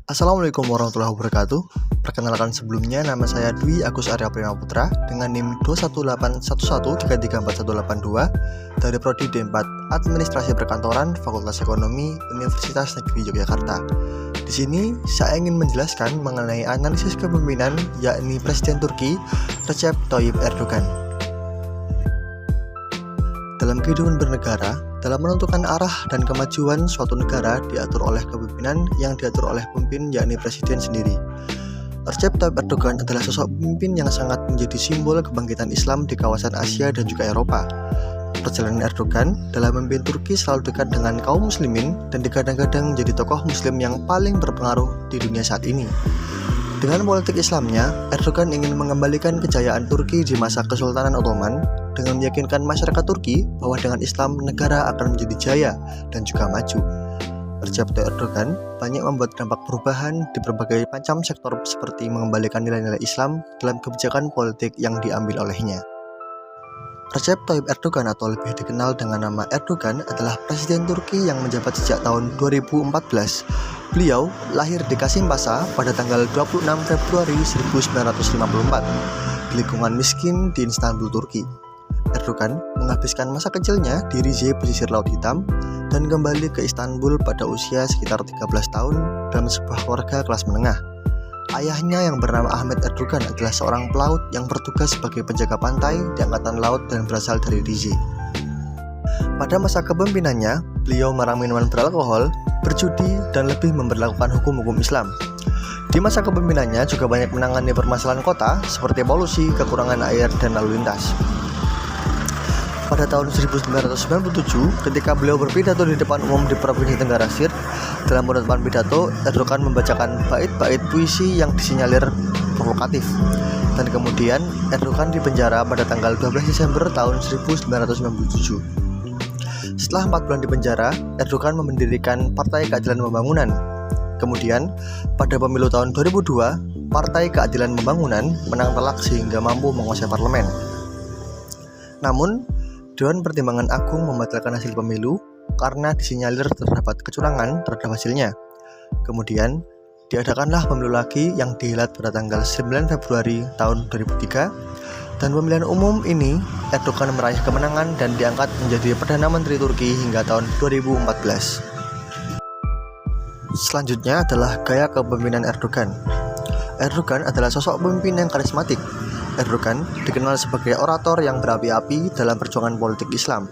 Assalamualaikum warahmatullahi wabarakatuh. Perkenalkan sebelumnya, nama saya Dwi Agus Arya Primaputra dengan NIM 21811334182 dari Prodi D4 Administrasi Perkantoran Fakultas Ekonomi Universitas Negeri Yogyakarta. Di sini saya ingin menjelaskan mengenai analisis kepemimpinan yakni Presiden Turki Recep Tayyip Erdogan. Dalam kehidupan bernegara, dalam menentukan arah dan kemajuan suatu negara diatur oleh kepemimpinan yang diatur oleh pemimpin yakni presiden sendiri. Recep Tayyip Erdogan adalah sosok pemimpin yang sangat menjadi simbol kebangkitan Islam di kawasan Asia dan juga Eropa. Perjalanan Erdogan dalam memimpin Turki selalu dekat dengan kaum muslimin dan digadang-gadang menjadi tokoh muslim yang paling berpengaruh di dunia saat ini. Dengan politik Islamnya, Erdogan ingin mengembalikan kejayaan Turki di masa Kesultanan Ottoman dengan meyakinkan masyarakat Turki bahwa dengan Islam negara akan menjadi jaya dan juga maju. Recep Tayyip Erdogan banyak membuat dampak perubahan di berbagai macam sektor seperti mengembalikan nilai-nilai Islam dalam kebijakan politik yang diambil olehnya. Recep Tayyip Erdogan atau lebih dikenal dengan nama Erdogan adalah presiden Turki yang menjabat sejak tahun 2014. Beliau lahir di Kasimpasa pada tanggal 26 Februari 1954 di lingkungan miskin di Istanbul, Turki. Erdogan menghabiskan masa kecilnya di Rize, pesisir Laut Hitam, dan kembali ke Istanbul pada usia sekitar 13 tahun dalam sebuah keluarga kelas menengah. Ayahnya yang bernama Ahmet Erdogan adalah seorang pelaut yang bertugas sebagai penjaga pantai di Angkatan Laut dan berasal dari Rize. Pada masa kepemimpinannya, beliau melarang minuman beralkohol, berjudi, dan lebih memberlakukan hukum-hukum Islam. Di masa kepemimpinannya juga banyak menangani permasalahan kota seperti polusi, kekurangan air, dan lalu lintas. Pada tahun 1997, ketika beliau berpidato di depan umum di Provinsi Tenggara Sir, dalam penutupan pidato, Erdogan membacakan bait-bait puisi yang disinyalir provokatif. Dan kemudian, Erdogan dipenjara pada tanggal 12 Desember tahun 1997. Setelah 4 bulan di penjara, Erdogan mendirikan Partai Keadilan Pembangunan. Kemudian, pada pemilu tahun 2002, Partai Keadilan Pembangunan menang telak sehingga mampu menguasai parlemen. Namun, Dewan Pertimbangan Agung membatalkan hasil pemilu karena disinyalir terdapat kecurangan terhadap hasilnya. Kemudian, diadakanlah pemilu lagi yang dihelat pada tanggal 9 Februari tahun 2003, dan pemilihan umum ini Erdogan meraih kemenangan dan diangkat menjadi Perdana Menteri Turki hingga tahun 2014. Selanjutnya adalah gaya kepemimpinan Erdogan. Erdogan adalah sosok pemimpin yang karismatik. Erdogan dikenal sebagai orator yang berapi-api dalam perjuangan politik Islam.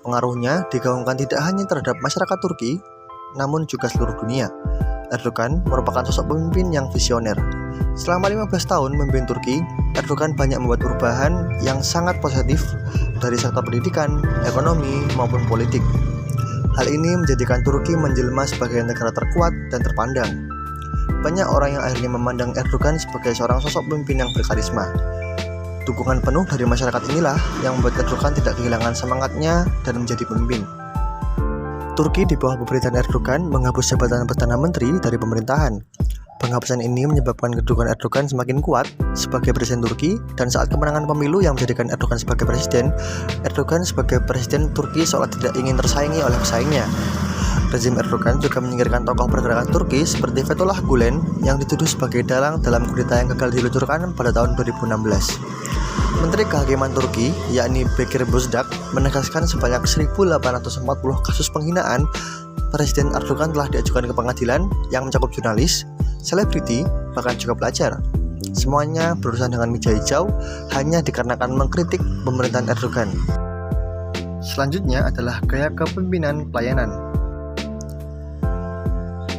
Pengaruhnya digaungkan tidak hanya terhadap masyarakat Turki, namun juga seluruh dunia. Erdogan merupakan sosok pemimpin yang visioner. Selama 15 tahun memimpin Turki, Erdogan banyak membuat perubahan yang sangat positif dari sektor pendidikan, ekonomi, maupun politik. Hal ini menjadikan Turki menjelma sebagai negara terkuat dan terpandang. Banyak orang yang akhirnya memandang Erdogan sebagai seorang sosok pemimpin yang berkarisma. Dukungan penuh dari masyarakat inilah yang membuat Erdogan tidak kehilangan semangatnya dan menjadi pemimpin. Turki di bawah pemerintahan Erdogan menghapus jabatan Perdana Menteri dari pemerintahan. Penghapusan ini menyebabkan kedudukan Erdogan semakin kuat sebagai presiden Turki, dan saat kemenangan pemilu yang menjadikan Erdogan sebagai presiden Turki seolah tidak ingin tersaingi oleh pesaingnya. Rezim Erdogan juga menyingkirkan tokoh pergerakan Turki seperti Fethullah Gulen yang dituduh sebagai dalang dalam kudeta yang gagal diluncurkan pada tahun 2016. Menteri Kehakiman Turki, yakni Bekir Bozdag, menegaskan sebanyak 1.840 kasus penghinaan Presiden Erdogan telah diajukan ke pengadilan yang mencakup jurnalis, selebriti, bahkan juga pelajar. Semuanya berurusan dengan meja hijau hanya dikarenakan mengkritik pemerintahan Erdogan. Selanjutnya adalah gaya kepemimpinan pelayanan.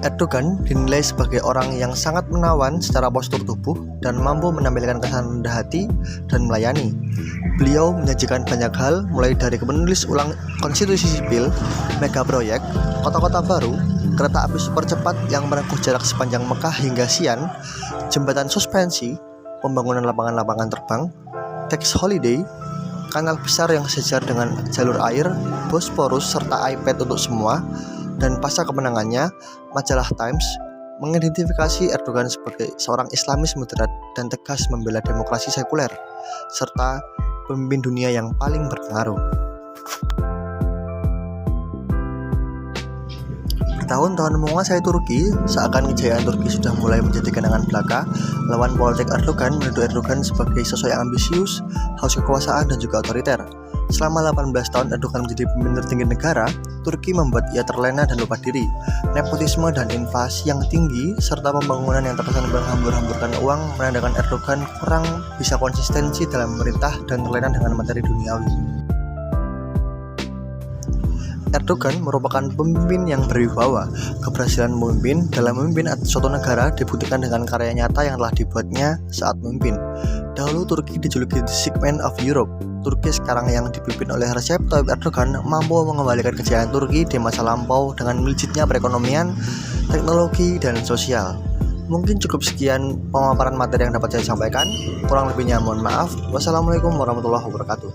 Erdogan dinilai sebagai orang yang sangat menawan secara postur tubuh dan mampu menampilkan kesan rendah hati dan melayani. Beliau menyajikan banyak hal, mulai dari menulis ulang konstitusi sipil, mega proyek, kota-kota baru, kereta api super cepat yang menempuh jarak sepanjang Mekah hingga Xi'an, jembatan suspensi, pembangunan lapangan-lapangan terbang, tax holiday, kanal besar yang sejajar dengan jalur air, Bosporus, serta iPad untuk semua. Dan pasca kemenangannya, majalah Times mengidentifikasi Erdogan sebagai seorang Islamis moderat dan tegas membela demokrasi sekuler, serta pemimpin dunia yang paling berpengaruh. Bertahun-tahun menguasai Turki, seakan kejayaan Turki sudah mulai menjadi kenangan belaka. Lawan politik Erdogan menuduh Erdogan sebagai sosok yang ambisius, haus kekuasaan dan juga otoriter. Selama 18 tahun Erdogan menjadi pemimpin tertinggi negara, Turki membuat ia terlena dan lupa diri. Nepotisme dan invasi yang tinggi, serta pembangunan yang terkesan menghambur-hamburkan uang menandakan Erdogan kurang bisa konsistensi dalam memerintah dan terlena dengan materi duniawi. Erdogan merupakan pemimpin yang berwibawa. Keberhasilan memimpin dalam memimpin suatu negara dibuktikan dengan karya nyata yang telah dibuatnya saat memimpin. Dahulu Turki dijuluki The Sick Man of Europe. Turki sekarang yang dipimpin oleh Recep Tayyip Erdogan mampu mengembalikan kejayaan Turki di masa lampau dengan melejitnya perekonomian, teknologi, dan sosial. Mungkin cukup sekian pemaparan materi yang dapat saya sampaikan. Kurang lebihnya mohon maaf. Wassalamualaikum warahmatullahi wabarakatuh.